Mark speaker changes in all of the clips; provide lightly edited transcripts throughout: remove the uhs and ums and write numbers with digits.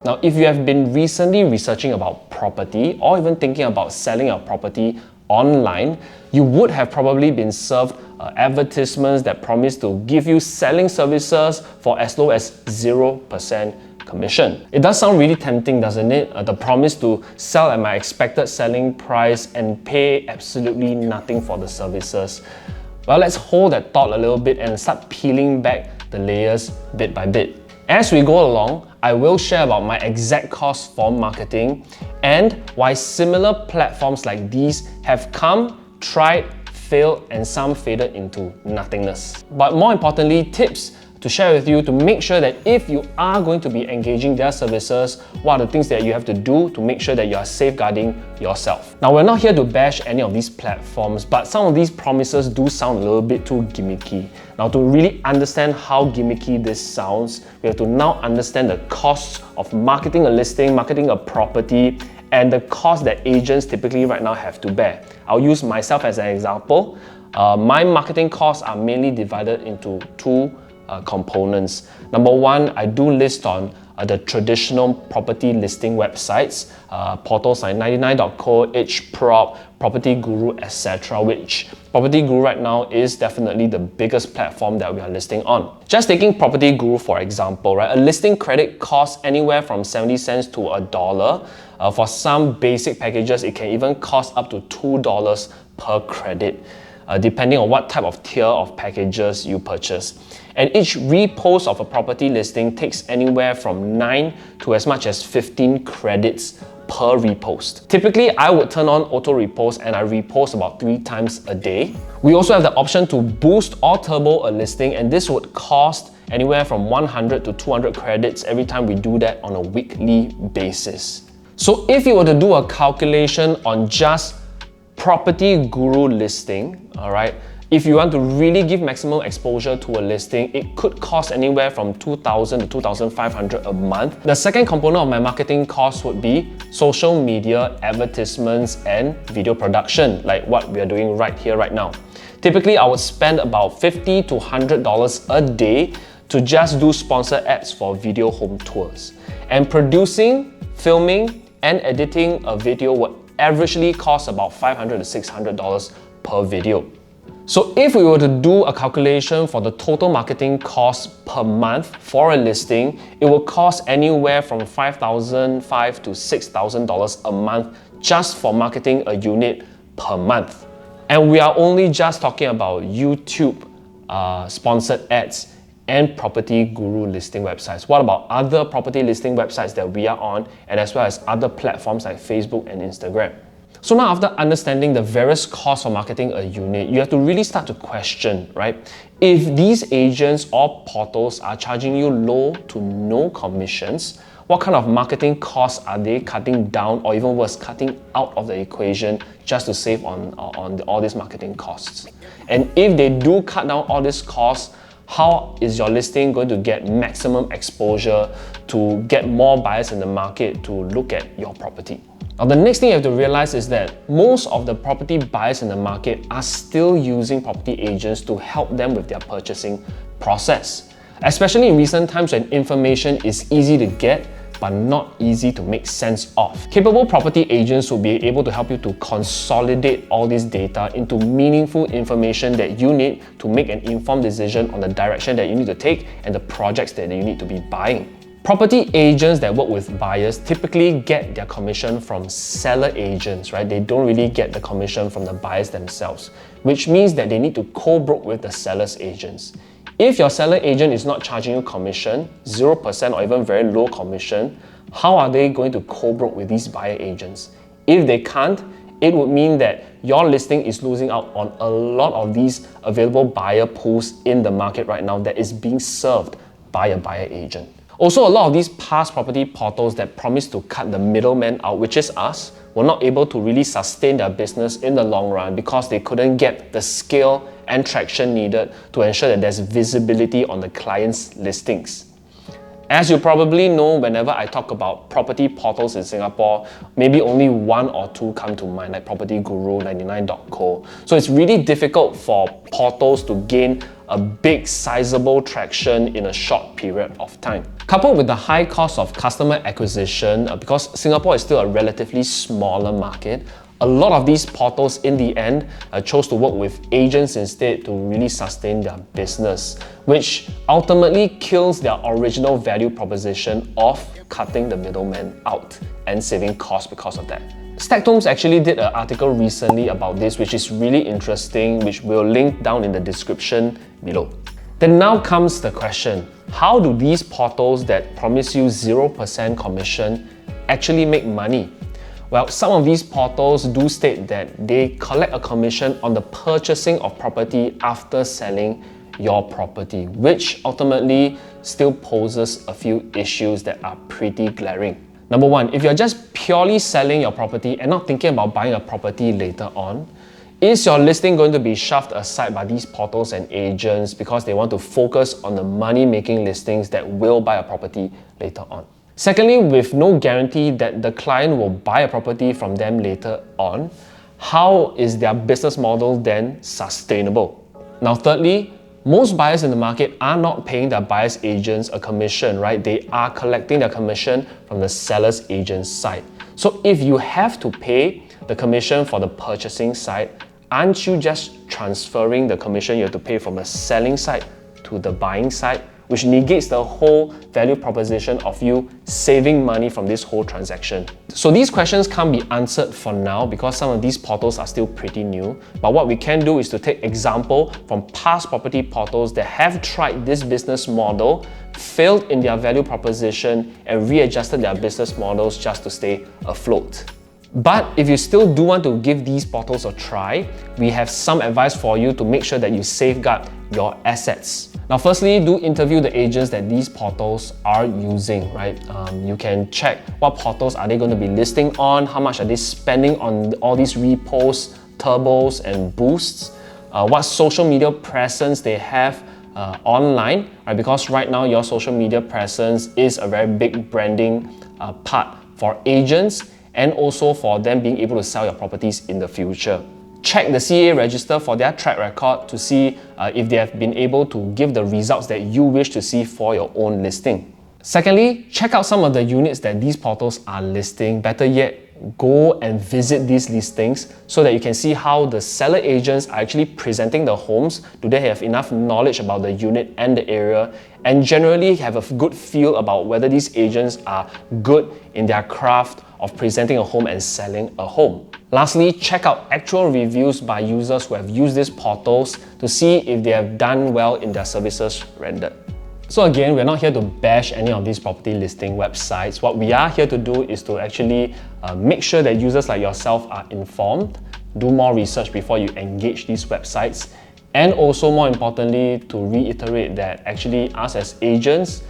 Speaker 1: Now, if you have been recently researching about property or even thinking about selling a property online, you would have probably been served advertisements that promise to give you selling services for as low as 0% commission. It does sound really tempting, doesn't it? The promise to sell at my expected selling price and pay absolutely nothing for the services. Well, let's hold that thought a little bit and start peeling back the layers bit by bit. As we go along, I will share about my exact cost for marketing and why similar platforms like these have come, tried, failed, and some faded into nothingness. But more importantly, tips to share with you to make sure that if you are going to be engaging their services, what are the things that you have to do to make sure that you are safeguarding yourself. Now, we're not here to bash any of these platforms, but some of these promises do sound a little bit too gimmicky. Now, to really understand how gimmicky this sounds, we have to now understand the costs of marketing a listing, marketing a property, and the cost that agents typically right now have to bear. I'll use myself as an example. My marketing costs are mainly divided into two components. Number one, I do list on the traditional property listing websites, portals like 99.co, LoukProp, Property Guru, etc. Which Property Guru right now is definitely the biggest platform that we are listing on. Just taking Property Guru for example, right? A listing credit costs anywhere from 70 cents to $1. For some basic packages, it can even cost up to $2 per credit, depending on what type of tier of packages you purchase. And each repost of a property listing takes anywhere from 9 to as much as 15 credits per repost. Typically, I would turn on auto repost and I repost about 3 times a day. We also have the option to boost or turbo a listing, and this would cost anywhere from 100 to 200 credits every time we do that on a weekly basis. So if you were to do a calculation on just Property Guru listing, all right, if you want to really give maximum exposure to a listing, it could cost anywhere from $2,000 to $2,500 a month. The second component of my marketing cost would be social media, advertisements, and video production, like what we are doing right here, right now. Typically, I would spend about $50 to $100 a day to just do sponsored ads for video home tours. And producing, filming, and editing a video would averagely cost about $500 to $600 per video. So if we were to do a calculation for the total marketing cost per month for a listing, it will cost anywhere from $5,500 to $6,000 a month just for marketing a unit per month. And we are only just talking about YouTube sponsored ads and Property Guru listing websites. What about other property listing websites that we are on, and as well as other platforms like Facebook and Instagram? So now, after understanding the various costs of marketing a unit, you have to really start to question, right? If these agents or portals are charging you low to no commissions, what kind of marketing costs are they cutting down, or even worse, cutting out of the equation just to save on all these marketing costs? And if they do cut down all these costs, how is your listing going to get maximum exposure to get more buyers in the market to look at your property? Now, the next thing you have to realize is that most of the property buyers in the market are still using property agents to help them with their purchasing process, especially in recent times when information is easy to get but not easy to make sense of. Capable property agents will be able to help you to consolidate all this data into meaningful information that you need to make an informed decision on the direction that you need to take and the projects that you need to be buying. Property agents that work with buyers typically get their commission from seller agents, right? They don't really get the commission from the buyers themselves, which means that they need to co-broke with the seller's agents. If your seller agent is not charging you commission, 0% or even very low commission, how are they going to co-broke with these buyer agents? If they can't, it would mean that your listing is losing out on a lot of these available buyer pools in the market right now that is being served by a buyer agent. Also, a lot of these past property portals that promise to cut the middleman out, which is us, were not able to really sustain their business in the long run because they couldn't get the scale and traction needed to ensure that there's visibility on the client's listings. As you probably know, whenever I talk about property portals in Singapore, maybe only 1 or 2 come to mind, like Property Guru, 99.co. So it's really difficult for portals to gain a big sizable traction in a short period of time. Coupled with the high cost of customer acquisition, because Singapore is still a relatively smaller market, a lot of these portals in the end chose to work with agents instead to really sustain their business, which ultimately kills their original value proposition of cutting the middleman out and saving costs because of that. Stacktomes actually did an article recently about this, which is really interesting, which we'll link down in the description below. Then now comes the question, how do these portals that promise you 0% commission actually make money? Well, some of these portals do state that they collect a commission on the purchasing of property after selling your property, which ultimately still poses a few issues that are pretty glaring. Number one, if you're just purely selling your property and not thinking about buying a property later on, is your listing going to be shoved aside by these portals and agents because they want to focus on the money-making listings that will buy a property later on? Secondly, with no guarantee that the client will buy a property from them later on, how is their business model then sustainable? Now, thirdly, most buyers in the market are not paying their buyer's agents a commission, right? They are collecting their commission from the seller's agent's side. So if you have to pay the commission for the purchasing side, aren't you just transferring the commission you have to pay from the selling side to the buying side, which negates the whole value proposition of you saving money from this whole transaction? So these questions can't be answered for now because some of these portals are still pretty new. But what we can do is to take example from past property portals that have tried this business model, failed in their value proposition, and readjusted their business models just to stay afloat. But if you still do want to give these portals a try, we have some advice for you to make sure that you safeguard your assets. Now, firstly, do interview the agents that these portals are using, right? You can check what portals are they going to be listing on, how much are they spending on all these reposts, turbos, and boosts, what social media presence they have online, right? Because right now your social media presence is a very big branding part for agents and also for them being able to sell your properties in the future. Check the CA register for their track record to see if they have been able to give the results that you wish to see for your own listing. Secondly, check out some of the units that these portals are listing. Better yet, go and visit these listings so that you can see how the seller agents are actually presenting the homes. Do they have enough knowledge about the unit and the area, and generally have a good feel about whether these agents are good in their craft of presenting a home and selling a home. Lastly, check out actual reviews by users who have used these portals to see if they have done well in their services rendered. So again, we're not here to bash any of these property listing websites. What we are here to do is to actually make sure that users like yourself are informed, do more research before you engage these websites, and also more importantly, to reiterate that actually us as agents,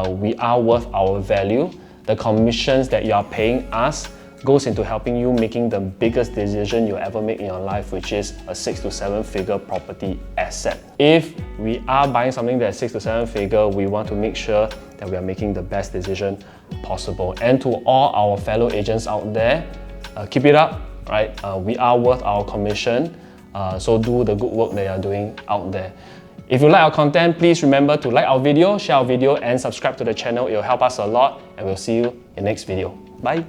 Speaker 1: we are worth our value. The commissions that you are paying us goes into helping you making the biggest decision you ever make in your life, which is a 6 to 7 figure property asset. If we are buying something that's 6 to 7 figure, we want to make sure that we are making the best decision possible. And to all our fellow agents out there, keep it up, right? We are worth our commission, so do the good work that you are doing out there. If you like our content, please remember to like our video, share our video, and subscribe to the channel. It will help us a lot, and we'll see you in the next video. Bye!